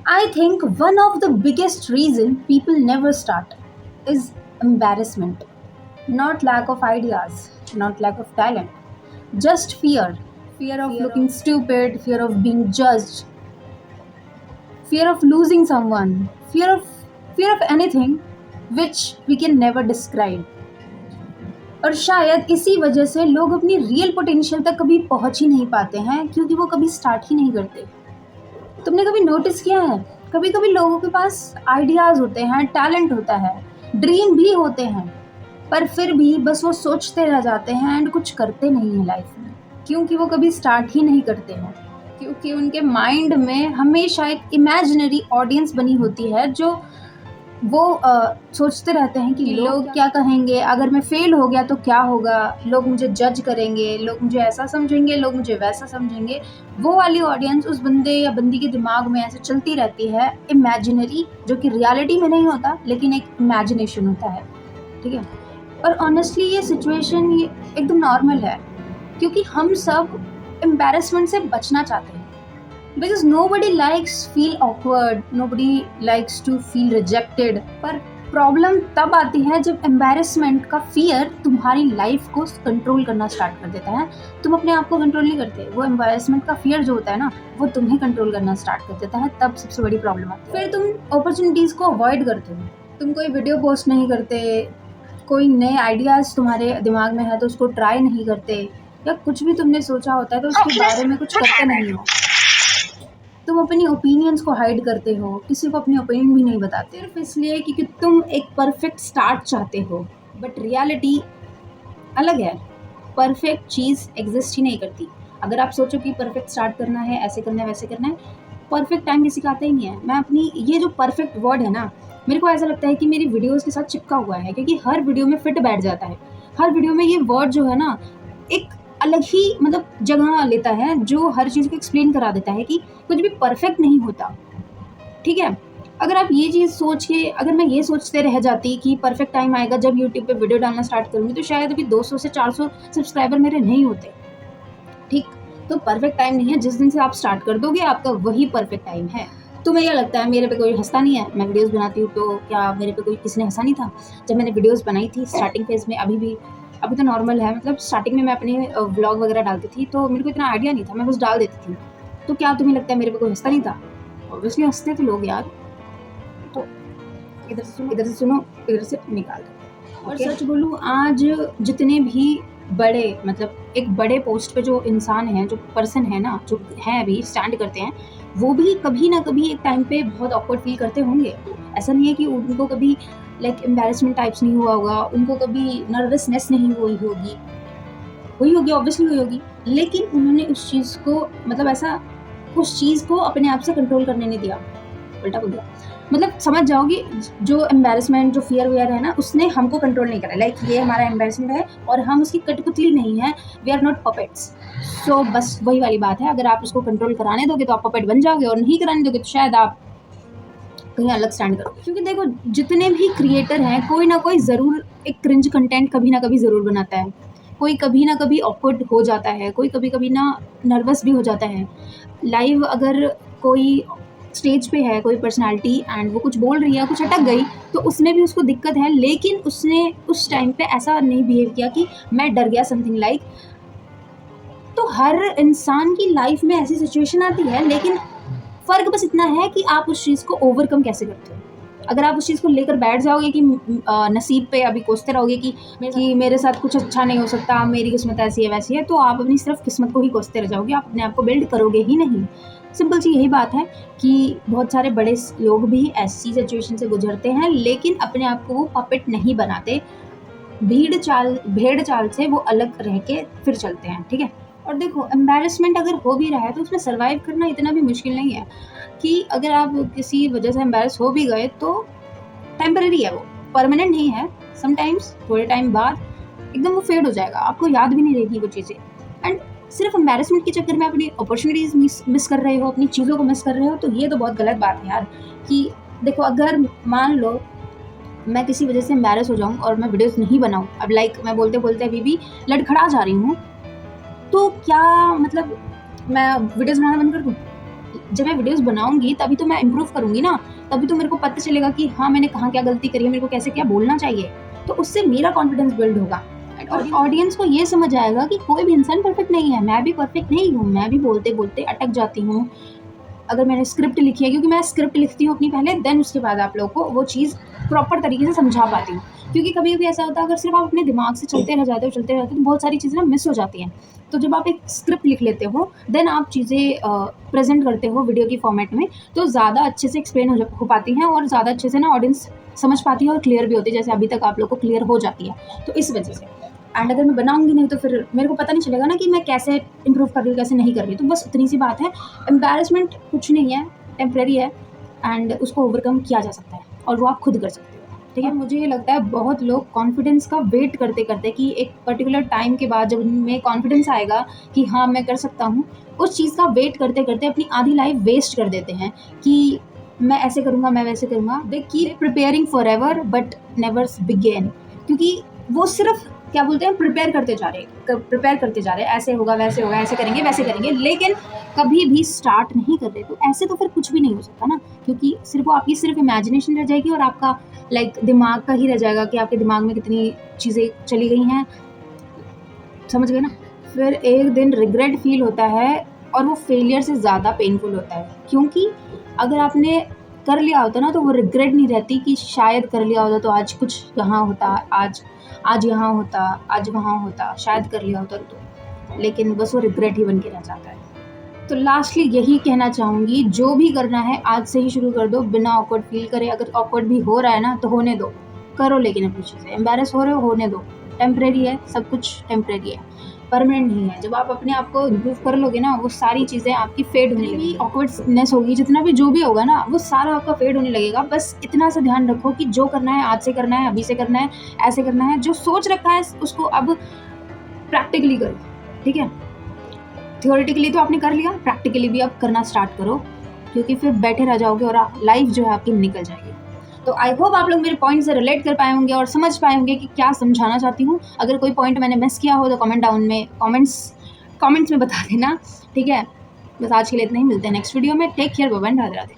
I think one of the biggest reason people never start is embarrassment. Not lack of ideas, not lack of talent, just fear. Fear of looking stupid, fear of being judged, fear of losing someone, fear of anything which we can never describe. और शायद इसी वजह से लोग अपनी real potential तक कभी पहुंच ही नहीं पाते हैं क्योंकि वो कभी स्टार्ट ही नहीं करते। तुमने कभी नोटिस किया है, कभी कभी लोगों के पास आइडियाज होते हैं, टैलेंट होता है, ड्रीम भी होते हैं, पर फिर भी बस वो सोचते रह जाते हैं एंड कुछ करते नहीं हैं लाइफ में, क्योंकि वो कभी स्टार्ट ही नहीं करते हैं, क्योंकि उनके माइंड में हमेशा एक इमेजिनरी ऑडियंस बनी होती है जो वो सोचते रहते हैं कि लोग क्या कहेंगे, अगर मैं फेल हो गया तो क्या होगा, लोग मुझे जज करेंगे, लोग मुझे ऐसा समझेंगे, लोग मुझे वैसा समझेंगे। वो वाली ऑडियंस उस बंदे या बंदी के दिमाग में ऐसे चलती रहती है, इमेजिनरी, जो कि रियलिटी में नहीं होता लेकिन एक इमेजिनेशन होता है, ठीक है। और ऑनेस्टली ये सिचुएशन ये एकदम नॉर्मल है, क्योंकि हम सब एम्बैरेसमेंट से बचना चाहते हैं। Because nobody likes feel awkward, nobody likes to feel rejected. पर प्रॉब्लम तब आती है जब एम्बैरेसमेंट का फियर तुम्हारी लाइफ को कंट्रोल करना स्टार्ट कर देता है। तुम अपने आप को कंट्रोल नहीं करते, वो एम्बैरेसमेंट का फियर जो होता है ना, वो तुम्हें कंट्रोल करना स्टार्ट कर देता है। तब सबसे बड़ी प्रॉब्लम आती है। फिर तुम अपॉर्चुनिटीज़ को अवॉइड करते हो, तुम कोई वीडियो पोस्ट नहीं करते, कोई नए आइडियाज़ तुम्हारे दिमाग में है तो उसको ट्राई नहीं करते, या कुछ भी तुमने सोचा होता है तो उसके बारे में कुछ करते नहीं हो। तुम अपनी ओपिनियंस को हाइड करते हो, किसी को अपनी ओपिनियन भी नहीं बताते, सिर्फ इसलिए क्योंकि तुम एक परफेक्ट स्टार्ट चाहते हो। बट रियलिटी अलग है, परफेक्ट चीज़ एग्जिस्ट ही नहीं करती। अगर आप सोचो कि परफेक्ट स्टार्ट करना है, ऐसे करना है, वैसे करना है, परफेक्ट टाइम किसी का आता ही नहीं है। मैं अपनी ये जो परफेक्ट वर्ड है ना, मेरे को ऐसा लगता है कि मेरी वीडियोज़ के साथ चिपका हुआ है, क्योंकि हर वीडियो में फिट बैठ जाता है। हर वीडियो में ये वर्ड जो है ना, एक अलग ही मतलब जगह लेता है, जो हर चीज़ को एक्सप्लेन करा देता है कि कुछ भी परफेक्ट नहीं होता, ठीक है। अगर आप ये चीज़ सोच के, अगर मैं ये सोचते रह जाती कि परफेक्ट टाइम आएगा जब यूट्यूब पे वीडियो डालना स्टार्ट करूँगी, तो शायद अभी 200 से 400 सब्सक्राइबर मेरे नहीं होते, ठीक। तो परफेक्ट टाइम नहीं है, जिस दिन से आप स्टार्ट कर दोगे आपका वही परफेक्ट टाइम है। तुम्हें क्या लगता है मेरे पे कोई हंसता नहीं है? मैं वीडियोस बनाती हूँ तो क्या मेरे पे कोई किसी ने हंसा नहीं था जब मैंने वीडियोस बनाई थी स्टार्टिंग फेज में? अभी तो नॉर्मल है, मतलब स्टार्टिंग में मैं अपने व्लॉग वगैरह डालती थी तो मेरे को इतना आइडिया नहीं था, मैं बस डाल देती थी। तो क्या तुम्हें लगता है मेरे पे कोई हंसता नहीं था? ऑब्वियसली हंसते थे लोग यार। तो इधर से सुनो, इधर से निकाल दो। और सच बोलूँ, आज जितने भी बड़े, मतलब एक बड़े पोस्ट पे जो इंसान हैं, जो पर्सन है ना, जो हैं अभी स्टैंड करते हैं, वो भी कभी ना कभी एक टाइम पे बहुत ऑकवर्ड फील करते होंगे। ऐसा नहीं है कि उनको कभी लाइक एम्बैरेसमेंट टाइप्स नहीं हुआ होगा, उनको कभी नर्वसनेस नहीं हुई होगी, ऑब्वियसली हुई होगी, लेकिन उन्होंने उस चीज़ को, मतलब ऐसा उस चीज़ को अपने आप से कंट्रोल करने नहीं दिया, उल्टा बोल दिया। मतलब समझ जाओगे, जो एम्बैरेसमेंट, जो फियर वेयर है ना, उसने हमको कंट्रोल नहीं करा। लाइक ये हमारा एम्बैरेसमेंट है और हम उसकी कठपुतली नहीं है, वी आर नॉट पपेट्स। सो बस वही वाली बात है, अगर आप उसको कंट्रोल कराने दोगे तो आप पपेट बन जाओगे, और नहीं कराने दोगे तो शायद आप कहीं अलग स्टैंड करो। क्योंकि देखो, जितने भी क्रिएटर हैं, कोई ना कोई ज़रूर एक क्रिंज कंटेंट कभी ना कभी ज़रूर बनाता है, कोई कभी ना कभी ऑकवर्ड हो जाता है, कोई कभी कभी ना नर्वस भी हो जाता है। लाइव अगर कोई स्टेज पे है, कोई पर्सनालिटी, एंड वो कुछ बोल रही है, कुछ अटक गई, तो उसमें भी उसको दिक्कत है, लेकिन उसने उस टाइम पे ऐसा नहीं बिहेव किया कि मैं डर गया, समथिंग लाइक। तो हर इंसान की लाइफ में ऐसी सिचुएशन आती है, लेकिन फ़र्क बस इतना है कि आप उस चीज़ को ओवरकम कैसे करते हो। अगर आप उस चीज़ को लेकर बैठ जाओगे कि नसीब पे अभी कोसते रहोगे कि मेरे साथ कुछ अच्छा नहीं हो सकता, मेरी किस्मत ऐसी है वैसी है, तो आप अपनी सिर्फ किस्मत को ही कोसते रह जाओगे, आप अपने आप को बिल्ड करोगे ही नहीं। सिंपल सी यही बात है कि बहुत सारे बड़े लोग भी ऐसी सिचुएशन से गुजरते हैं, लेकिन अपने आप को वो पपेट नहीं बनाते, भेड़ चाल से वो अलग रह के फिर चलते हैं, ठीक है। और देखो, एम्बैरेसमेंट अगर हो भी रहा है तो उसमें सर्वाइव करना इतना भी मुश्किल नहीं है, कि अगर आप किसी वजह से एम्बैरेस हो भी गए तो टेम्पररी है, वो परमानेंट नहीं है। समटाइम्स थोड़े टाइम बाद एकदम वो फेड हो जाएगा, आपको याद भी नहीं रहेगी वो चीज़ें। एंड सिर्फ एम्बैरेसमेंट के चक्कर में अपनी अपॉर्चुनिटीज़ मिस कर रहे हो, अपनी चीज़ों को मिस कर रहे हो, तो ये तो बहुत गलत बात है यार। कि देखो, अगर मान लो मैं किसी वजह से एम्बैरेस हो जाऊँ और मैं वीडियोस नहीं बनाऊँ, अब लाइक मैं बोलते बोलते अभी भी लड़खड़ा जा रही हूँ, तो क्या मतलब मैं वीडियोस बनाना बंद कर दूँ? जब मैं वीडियोस बनाऊंगी तभी तो मैं इम्प्रूव करूंगी ना, तभी तो मेरे को पता चलेगा कि हाँ मैंने कहाँ क्या गलती करी है, मेरे को कैसे क्या बोलना चाहिए, तो उससे मेरा कॉन्फिडेंस बिल्ड होगा। और ऑडियंस को ये समझ आएगा कि कोई भी इंसान परफेक्ट नहीं है, मैं भी परफेक्ट नहीं हूँ, मैं भी बोलते बोलते अटक जाती हूँ। अगर मैंने स्क्रिप्ट लिखी है, क्योंकि मैं स्क्रिप्ट लिखती हूँ अपनी पहले, देन उसके बाद आप लोगों को वो चीज़ प्रॉपर तरीके से समझा पाती हूँ। क्योंकि कभी कभी ऐसा होता है, अगर सिर्फ आप अपने दिमाग से चलते रह जाते हो तो बहुत सारी चीज़ें ना मिस हो जाती हैं। तो जब आप एक स्क्रिप्ट लिख लेते हो, देन आप चीज़ें प्रेजेंट करते हो वीडियो की फॉर्मेट में, तो ज़्यादा अच्छे से एक्सप्लेन हो पाती हैं और ज़्यादा अच्छे से ना ऑडियंस समझ पाती है और क्लियर भी होती है, जैसे अभी तक आप लोग को क्लियर हो जाती है। तो इस वजह से, एंड अगर मैं बनाऊंगी नहीं तो फिर मेरे को पता नहीं चलेगा ना कि मैं कैसे इंप्रूव कर रही हूँ, कैसे नहीं कर रही हूँ। तो बस उतनी सी बात है। एम्बैरेसमेंट कुछ नहीं है, टेम्प्रेरी है, एंड उसको ओवरकम किया जा सकता है और वो आप खुद कर सकते हो। ठीक है, मुझे ये लगता है बहुत लोग कॉन्फिडेंस का वेट करते करते कि एक पर्टिकुलर टाइम के बाद जब उनमें कॉन्फिडेंस आएगा कि हाँ मैं कर सकता हूँ, उस चीज़ का वेट करते करते अपनी आधी लाइफ वेस्ट कर देते हैं कि मैं ऐसे करूँगा, मैं वैसे करूँगा। They keep preparing forever but never begin, क्योंकि वो सिर्फ क्या बोलते हैं, प्रिपेयर करते जा रहे हैं, ऐसे होगा वैसे होगा, ऐसे करेंगे वैसे करेंगे, लेकिन कभी भी स्टार्ट नहीं कर रहे। तो ऐसे तो फिर कुछ भी नहीं हो सकता ना, क्योंकि सिर्फ वो आपकी सिर्फ इमेजिनेशन रह जाएगी और आपका दिमाग का ही रह जाएगा कि आपके दिमाग में कितनी चीज़ें चली गई हैं, समझ गए ना। फिर एक दिन रिग्रेट फील होता है और वो फेलियर से ज़्यादा पेनफुल होता है, क्योंकि अगर आपने कर लिया होता ना तो वो रिग्रेट नहीं रहती कि शायद कर लिया होता तो आज कुछ यहाँ होता, आज यहाँ होता, आज वहाँ होता, शायद कर लिया होता तो, लेकिन बस वो रिग्रेट ही बन के रह जाता है। तो लास्टली यही कहना चाहूँगी, जो भी करना है आज से ही शुरू कर दो, बिना ऑकवर्ड फील करे। अगर ऑकवर्ड भी हो रहा है ना तो होने दो, करो, लेकिन अपनी चीज़ें एम्बैरेस हो रहे हो, होने दो। टेम्परेरी है, सब कुछ टेम्परेरी है, परमानेंट नहीं है। जब आप अपने आप को इम्प्रूव कर लोगे ना, वो सारी चीज़ें आपकी फेड होने लगेगी। ऑकवर्डनेस होगी, जितना भी जो भी होगा ना, वो सारा आपका फेड होने लगेगा। बस इतना सा ध्यान रखो कि जो करना है आज से करना है, अभी से करना है, ऐसे करना है। जो सोच रखा है उसको अब प्रैक्टिकली करो, ठीक है। थियोरेटिकली तो आपने कर लिया, प्रैक्टिकली भी आप करना स्टार्ट करो, क्योंकि फिर बैठे रह जाओगे और लाइफ जो है आपकी निकल जाएगी। तो आई होप आप लोग मेरे पॉइंट से रिलेट कर पाए होंगे और समझ पाए होंगे कि क्या समझाना चाहती हूँ। अगर कोई पॉइंट मैंने मिस किया हो तो कमेंट्स में बता देना, ठीक है। बस आज के लिए इतना ही, मिलते हैं नेक्स्ट वीडियो में। Take care, bye bye, Radhe Radhe.